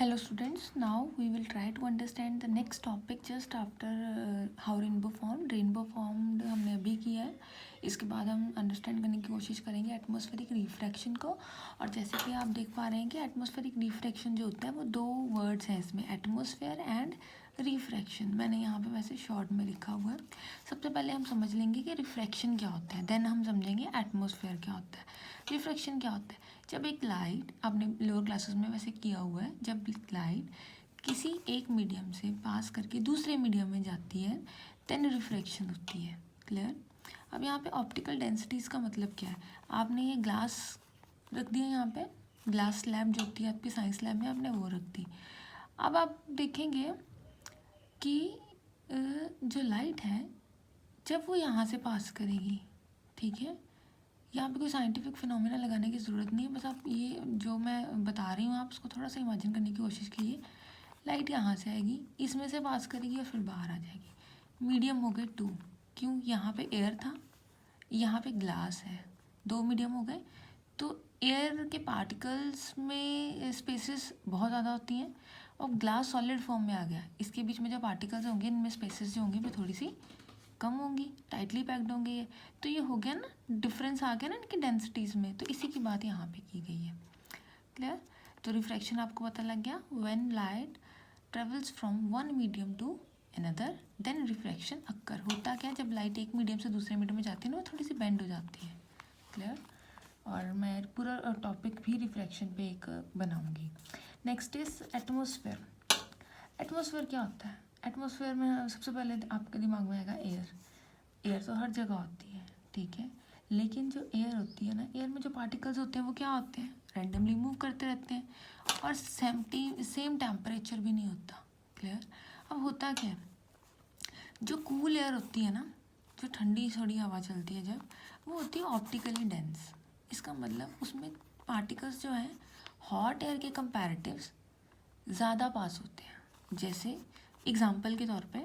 Hello students, now we will try to understand the next topic just after how rainbow formed. Rainbow formed हमने अभी किया है, इसके बाद हम अंडरस्टैंड करने की कोशिश करेंगे एटमॉस्फेरिक रिफ्रैक्शन को। और जैसे कि आप देख पा रहे हैं कि एटमॉस्फेरिक रिफ्रैक्शन जो होता है वो दो वर्ड्स हैं इसमें, एटमॉस्फेयर एंड रिफ्रैक्शन। मैंने यहाँ पे वैसे शॉर्ट में लिखा हुआ है। सबसे पहले हम समझ लेंगे कि रिफ्रैक्शन क्या होता है, देन हम समझेंगे एटमॉस्फेयर क्या होता है। रिफ्रैक्शन क्या होता है? जब एक लाइट, आपने लोअर क्लासेस में वैसे किया हुआ है, जब लाइट किसी एक मीडियम से पास करके दूसरे मीडियम में जाती है देन रिफ्रैक्शन होती है। क्लियर? अब यहाँ पे ऑप्टिकल डेंसिटीज़ का मतलब क्या है? आपने ये ग्लास रख दिया, यहाँ पे ग्लास स्लैब जो होती है आपकी साइंस लैब में, आपने वो रख दी। अब आप देखेंगे कि जो लाइट है जब वो यहाँ से पास करेगी, ठीक है, यहाँ पे कोई साइंटिफिक फिनोमेना लगाने की ज़रूरत नहीं है, बस आप ये जो मैं बता रही हूँ आप उसको थोड़ा सा इमेजिन करने की कोशिश कीजिए। लाइट यहाँ से आएगी, इसमें से पास करेगी और फिर बाहर आ जाएगी। मीडियम हो गए 2, क्यों? यहाँ पे एयर था, यहाँ पे ग्लास है, 2 मीडियम हो गए। तो एयर के पार्टिकल्स में स्पेसेस बहुत ज़्यादा होती हैं और ग्लास सॉलिड फॉर्म में आ गया, इसके बीच में जो पार्टिकल्स होंगे इनमें स्पेसेस जो होंगी वो थोड़ी सी कम होंगी, टाइटली पैक्ड होंगे ये। तो ये हो गया ना, डिफरेंस आ गया ना इनकी डेंसिटीज़ में, तो इसी की बात यहाँ पे की गई है। क्लियर? तो रिफ्रैक्शन आपको पता लग गया, when light travels from one medium to another then refraction occur. होता क्या, जब लाइट एक मीडियम से दूसरे मीडियम में जाती है ना वो थोड़ी सी बेंड हो जाती है। क्लियर? और मैं पूरा टॉपिक भी रिफ्रैक्शन पे एक बनाऊंगी। Next is atmosphere. एटमॉस्फेयर क्या होता है? एटमॉस्फेयर में सबसे पहले आपके दिमाग में आएगा एयर। एयर तो हर जगह होती है, ठीक है, लेकिन जो एयर होती है ना, एयर में जो पार्टिकल्स होते हैं वो क्या होते हैं? रैंडमली मूव करते रहते हैं और सेम टेम्परेचर भी नहीं होता। क्लियर? अब होता क्या है, जो कूल एयर होती है ना, जो ठंडी थोड़ी हवा चलती है जब, वो होती है ऑप्टिकली डेंस। इसका मतलब उसमें पार्टिकल्स जो हैं हॉट एयर के कंपैरेटिव्स ज़्यादा पास होते हैं। जैसे एग्जांपल के तौर पे,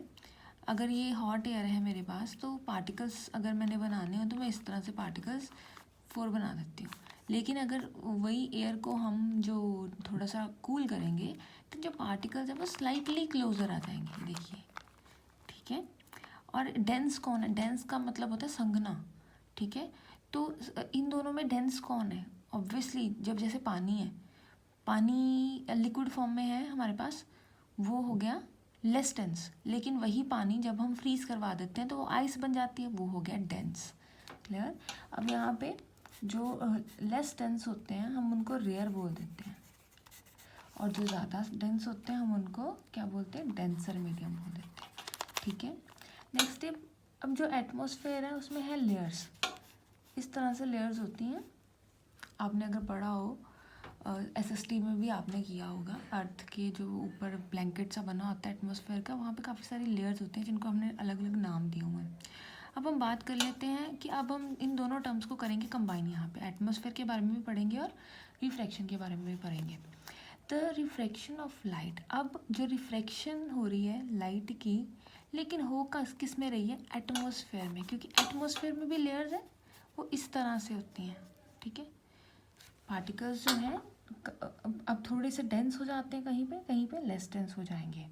अगर ये हॉट एयर है मेरे पास, तो पार्टिकल्स अगर मैंने बनाने हो तो मैं इस तरह से पार्टिकल्स 4 बना देती हूँ। लेकिन अगर वही एयर को हम जो थोड़ा सा कूल करेंगे तो जो पार्टिकल्स हैं वो स्लाइटली क्लोजर आ जाएंगे, देखिए, ठीक है। और डेंस कौन है? डेंस का मतलब होता है संघना, ठीक है। तो इन दोनों में डेंस कौन है? ऑब्वियसली जब जैसे पानी है, पानी लिक्विड फॉर्म में है हमारे पास, वो हो गया लेस डेंस। लेकिन वही पानी जब हम फ्रीज करवा देते हैं तो वो आइस बन जाती है, वो हो गया डेंस। क्लियर? अब यहाँ पे जो लेस डेंस होते हैं हम उनको रेयर बोल देते हैं, और जो ज़्यादा डेंस होते हैं हम उनको क्या बोलते हैं? डेंसर मीडियम बोल देते हैं, ठीक है। नेक्स्ट है, अब जो एटमॉस्फेयर है उसमें है लेयर्स। इस तरह से लेयर्स होती हैं, आपने अगर पढ़ा हो एसएसटी में भी आपने किया होगा, अर्थ के जो ऊपर ब्लैंकेट सा बना होता है एटमॉस्फेयर का, वहाँ पे काफ़ी सारी लेयर्स होते हैं जिनको हमने अलग अलग नाम दिए हुए हैं। अब हम बात कर लेते हैं कि अब हम इन दोनों टर्म्स को करेंगे कंबाइन। यहाँ पे एटमॉस्फेयर के बारे में भी पढ़ेंगे और रिफ्रैक्शन के बारे में भी पढ़ेंगे। The refraction of light. अब जो रिफ्रैक्शन हो रही है लाइट की, लेकिन हो किस में रही है? एटमॉस्फेयर में, क्योंकि एटमॉस्फेयर में भी लेयर्स हैं, वो इस तरह से होती हैं, ठीक है। पार्टिकल्स जो हैं अब थोड़े से डेंस हो जाते हैं, कहीं पे लेस डेंस हो जाएंगे,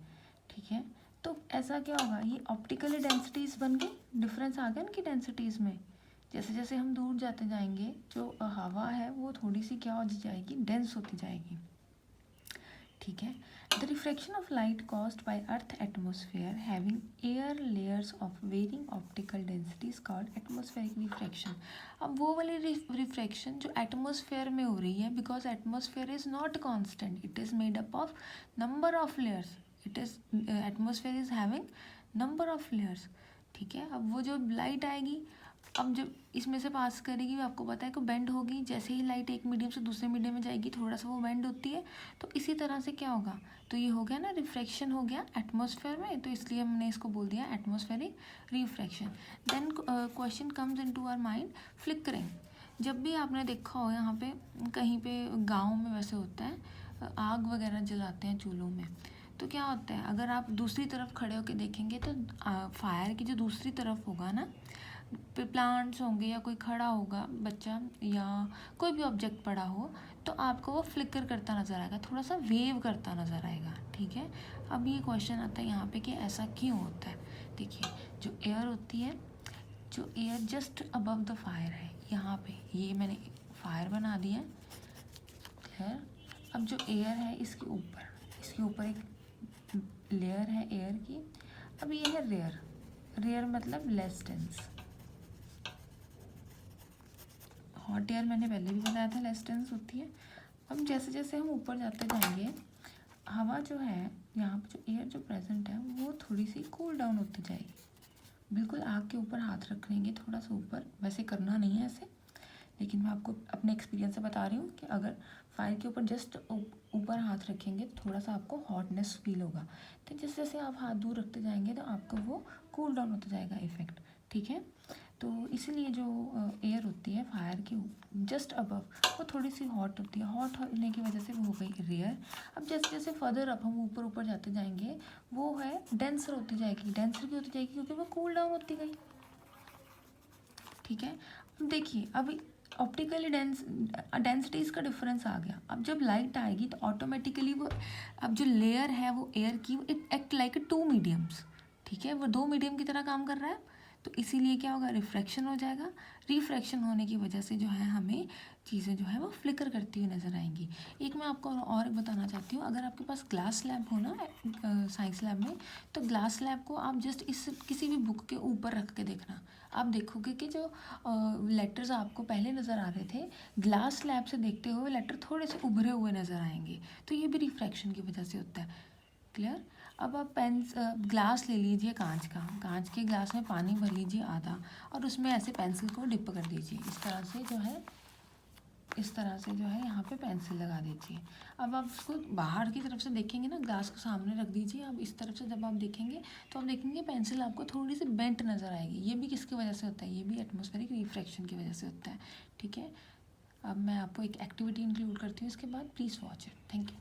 ठीक है। तो ऐसा क्या होगा, ये ऑप्टिकली डेंसिटीज़ बन गई, डिफरेंस आ गया इनकी डेंसिटीज़ में। जैसे जैसे हम दूर जाते जाएंगे जो हवा है वो थोड़ी सी क्या हो जाएगी? डेंस होती जाएगी, ठीक है। The refraction of light caused by earth atmosphere having air layers of varying optical densities called atmospheric refraction. अब वो वाली रिफ्रैक्शन जो एटमॉस्फेयर में हो रही है, because atmosphere is not constant, it is made up of number of layers, it is atmosphere is having number of layers, ठीक है। अब वो जो लाइट आएगी, अब जब इसमें से पास करेगी, आपको पता है कि बेंड होगी, जैसे ही लाइट एक मीडियम से दूसरे मीडियम में जाएगी थोड़ा सा वो बेंड होती है, तो इसी तरह से क्या होगा? तो ये हो गया ना, रिफ्रैक्शन हो गया एटमॉस्फेयर में, तो इसलिए हमने इसको बोल दिया atmospheric refraction. Then question comes into our mind, flickering. जब भी आपने देखा हो यहाँ पे कहीं पे गाँव में वैसे होता है, आग वगैरह जलाते हैं चूल्हों में, तो क्या होता है, अगर आप दूसरी तरफ खड़े होकर देखेंगे तो फायर की जो दूसरी तरफ होगा ना, प्लांट्स होंगे या कोई खड़ा होगा बच्चा या कोई भी ऑब्जेक्ट पड़ा हो, तो आपको वो फ्लिकर करता नज़र आएगा, थोड़ा सा वेव करता नज़र आएगा, ठीक है। अब ये क्वेश्चन आता है यहाँ पे कि ऐसा क्यों होता है। देखिए, जो एयर होती है, जो air just above the fire है, यहाँ पे ये मैंने फायर बना दिया है, क्लियर। अब जो एयर है इसके ऊपर एक लेयर है एयर की। अब ये है रेयर, रेयर मतलब लेस डेंस। हॉट एयर मैंने पहले भी बताया था लेस डेंस होती है। अब जैसे जैसे हम ऊपर जाते जाएंगे, हवा जो है यहाँ पर, जो एयर जो प्रेजेंट है वो थोड़ी सी कूल डाउन होती जाएगी। बिल्कुल आग के ऊपर हाथ रख लेंगे थोड़ा सा ऊपर, वैसे करना नहीं है ऐसे, लेकिन मैं आपको अपने एक्सपीरियंस से बता रही हूँ कि अगर फायर के ऊपर जस्ट ऊपर हाथ रखेंगे तो थोड़ा सा आपको हॉटनेस फील होगा। तो जैसे जैसे आप हाथ दूर रखते जाएंगे तो आपको वो कूल डाउन होता जाएगा इफेक्ट, ठीक है। तो इसीलिए जो एयर होती है फायर की जस्ट अबव, वो थोड़ी सी हॉट होती है। हॉट होने की वजह से वो हो गई रेयर। अब जैसे जैसे फर्दर अप हम ऊपर ऊपर जाते जाएंगे, वो है डेंसर होती जाएगी। डेंसर क्यों होती जाएगी? क्योंकि वो कूल डाउन होती गई, ठीक है। अब देखिए, अब ऑप्टिकली डेंसिटीज़ का डिफरेंस आ गया। अब जब लाइट आएगी तो ऑटोमेटिकली वो, अब जो लेयर है वो एयर की, इट एक्ट लाइक 2 मीडियम्स, ठीक है। वो 2 मीडियम की तरह काम कर रहा है, तो इसीलिए क्या होगा, रिफ्रैक्शन हो जाएगा। रिफ्रैक्शन होने की वजह से जो है हमें चीज़ें जो है वो फ्लिकर करती हुई नज़र आएंगी। एक मैं आपको और बताना चाहती हूँ, अगर आपके पास ग्लास लैब हो ना साइंस लैब में, तो ग्लास लैब को आप जस्ट इस किसी भी बुक के ऊपर रख के देखना। आप देखोगे कि जो लेटर्स आपको पहले नज़र आ रहे थे, ग्लास स्लैब से देखते हुए लेटर थोड़े से उभरे हुए नज़र आएंगे, तो ये भी रिफ्रैक्शन की वजह से होता है, क्लियर। अब आप ग्लास ले लीजिए कांच के ग्लास में पानी भर लीजिए आधा, और उसमें ऐसे पेंसिल को डिप कर दीजिए, इस तरह से जो है यहाँ पे पेंसिल लगा दीजिए। अब आप उसको बाहर की तरफ से देखेंगे ना, ग्लास को सामने रख दीजिए। अब इस तरफ से जब आप देखेंगे तो आप देखेंगे पेंसिल आपको थोड़ी सी बेंट नज़र आएगी। ये भी किसकी वजह से होता है? ये भी एटमॉस्फेरिक रिफ्रैक्शन की वजह से होता है, ठीक है। अब मैं आपको एक एक्टिविटी इंक्लूड करती हूँ इसके बाद, please watch it. Thank you.